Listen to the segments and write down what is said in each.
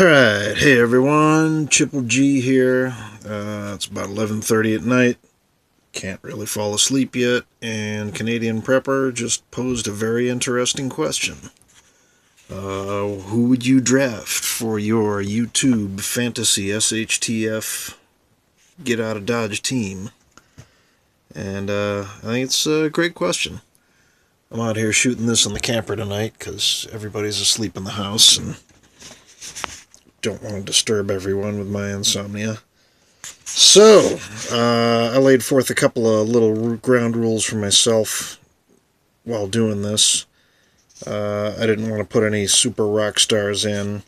Alright, hey everyone, Triple G here. It's about 11:30 at night. Can't really fall asleep yet, and Canadian Prepper just posed a very interesting question. Who would you draft for your YouTube Fantasy SHTF Get Out of Dodge team? And I think it's a great question. I'm out here shooting this in the camper tonight because everybody's asleep in the house and don't want to disturb everyone with my insomnia. So, I laid forth a couple of little ground rules for myself while doing this. I didn't want to put any super rock stars in.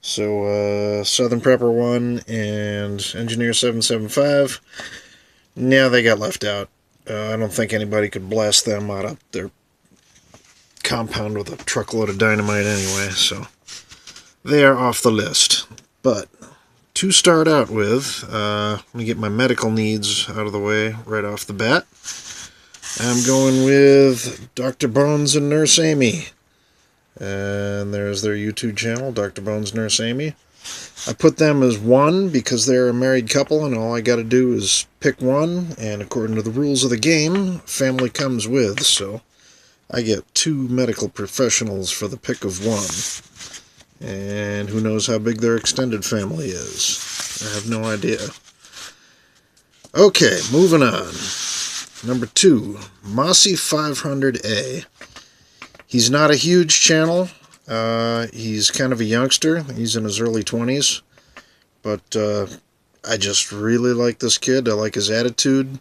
So, Southern Prepper 1 and Engineer 775, yeah, they got left out. I don't think anybody could blast them out of their compound with a truckload of dynamite anyway, so they are off the list. But to start out with, let me get my medical needs out of the way right off the bat. I'm going with DrBones NurseAmy. And there's their YouTube channel, DrBones NurseAmy. I put them as one because they're a married couple and all I gotta do is pick one, and according to the rules of the game, family comes with, so I get two medical professionals for the pick of one. And who knows how big their extended family is. I have no idea. Okay, moving on. Number 2, Mossy 500A. He's not a huge channel. He's kind of a youngster. He's in his early 20s. But I just really like this kid. I like his attitude.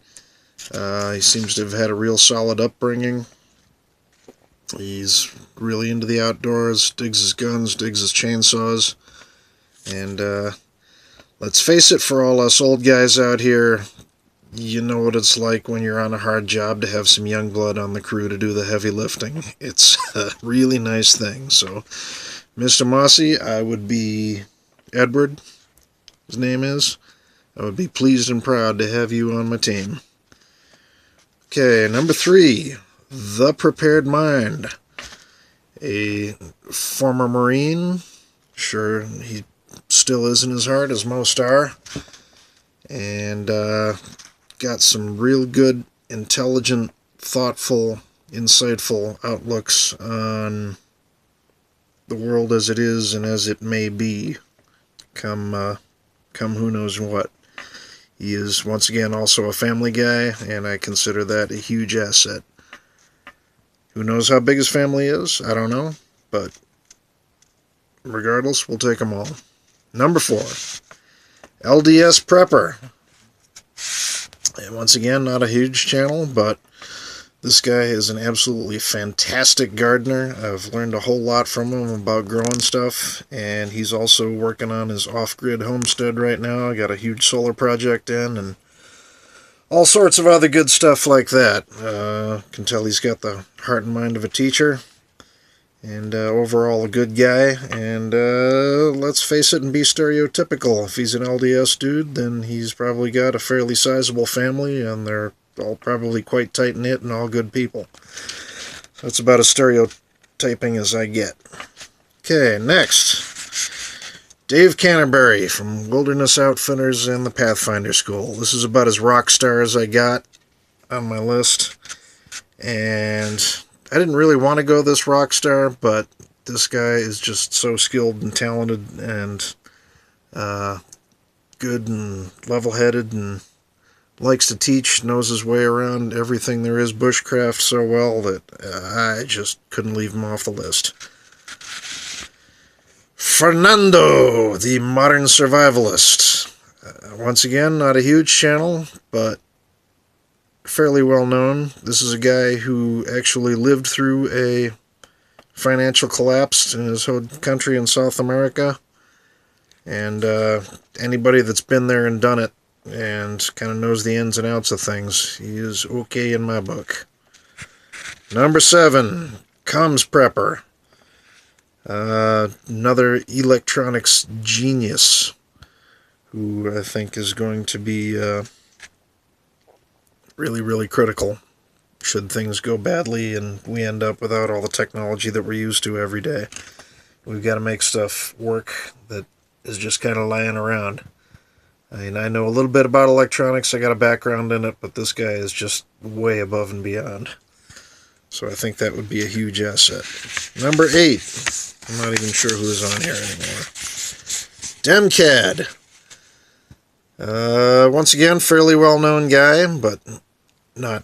He seems to have had a real solid upbringing. He's really into the outdoors, digs his guns, digs his chainsaws. And let's face it, for all us old guys out here, you know what it's like when you're on a hard job to have some young blood on the crew to do the heavy lifting. It's a really nice thing. So, Mr. Mossy, I would be, Edward, his name is, I would be pleased and proud to have you on my team. Okay, number 3. The Prepared Mind, a former Marine, sure he still is in his heart, as most are, and got some real good, intelligent, thoughtful, insightful outlooks on the world as it is and as it may be, come who knows what. He is, once again, also a family guy, and I consider that a huge asset. Who knows how big his family is? I don't know. But regardless, we'll take them all. Number 4. LDS Prepper. And once again, not a huge channel, but this guy is an absolutely fantastic gardener. I've learned a whole lot from him about growing stuff. And he's also working on his off-grid homestead right now. Got a huge solar project in, and all sorts of other good stuff like that. Can tell he's got the heart and mind of a teacher. And overall a good guy. And let's face it and be stereotypical. If he's an LDS dude, then he's probably got a fairly sizable family. And they're all probably quite tight-knit and all good people. So that's about as stereotyping as I get. Okay, next. Dave Canterbury from Wilderness Outfitters and the Pathfinder School. This is about as rock star as I got on my list. And I didn't really want to go this rock star, but this guy is just so skilled and talented and good and level-headed and likes to teach, knows his way around everything there is bushcraft so well that I just couldn't leave him off the list. Fernando, the modern survivalist. Once again, not a huge channel, but fairly well known. This is a guy who actually lived through a financial collapse in his whole country in South America. And anybody that's been there and done it and kind of knows the ins and outs of things, he is okay in my book. Number 7, Comms Prepper. Another electronics genius who I think is going to be really, really critical should things go badly and we end up without all the technology that we're used to every day. We've got to make stuff work that is just kind of lying around. I mean, I know a little bit about electronics, I got a background in it, but this guy is just way above and beyond. So I think that would be a huge asset. Number 8. I'm not even sure who's on here anymore. Demcad. Once again, fairly well-known guy, but not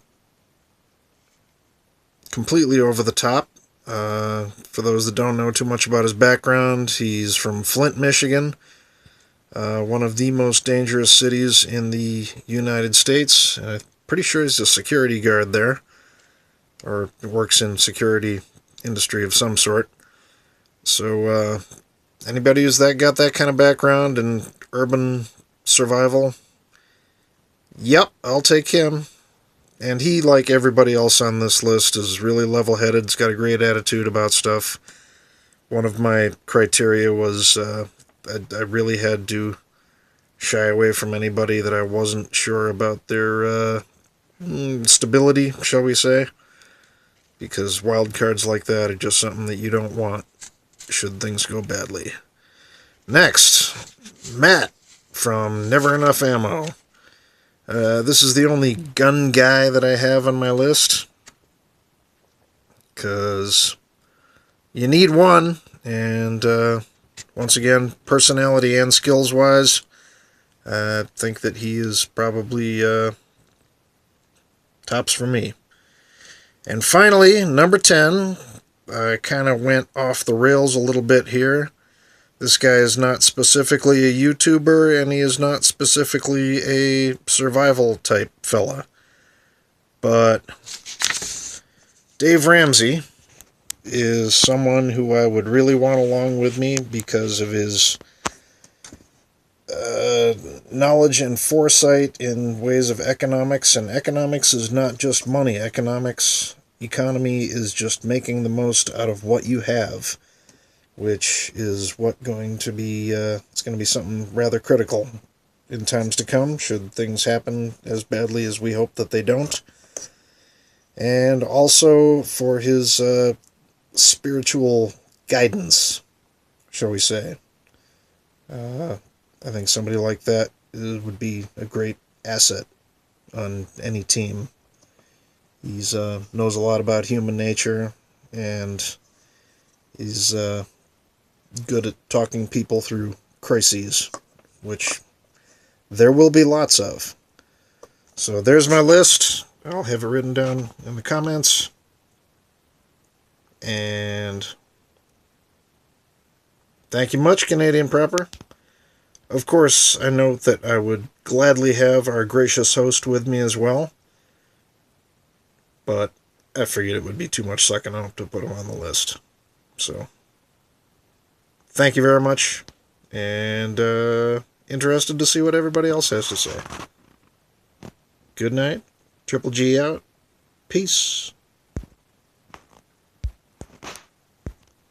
completely over the top. For those that don't know too much about his background, he's from Flint, Michigan. One of the most dangerous cities in the United States. I'm pretty sure he's a security guard there, or works in security industry of some sort. So anybody who's got that kind of background in urban survival, yep, I'll take him. And he, like everybody else on this list, is really level-headed. He's got a great attitude about stuff. One of my criteria was I really had to shy away from anybody that I wasn't sure about their stability, shall we say. Because wild cards like that are just something that you don't want should things go badly. Next, Matt from Never Enough Ammo. This is the only gun guy that I have on my list, because you need one, and once again, personality and skills-wise, I think that he is probably tops for me. And finally, number 10, I kind of went off the rails a little bit here. This guy is not specifically a YouTuber, and he is not specifically a survival-type fella. But Dave Ramsey is someone who I would really want along with me because of his knowledge and foresight in ways of economics. And economics is not just money. Economy is just making the most out of what you have, which is it's going to be something rather critical in times to come, should things happen as badly as we hope that they don't. And also for his spiritual guidance, shall we say. I think somebody like that would be a great asset on any team. He's knows a lot about human nature, and he's good at talking people through crises, which there will be lots of. So there's my list. I'll have it written down in the comments. And thank you much, Canadian Prepper. Of course, I note that I would gladly have our gracious host with me as well, but I figured it would be too much sucking up to put him on the list. So thank you very much, and interested to see what everybody else has to say. Good night. Triple G out. Peace.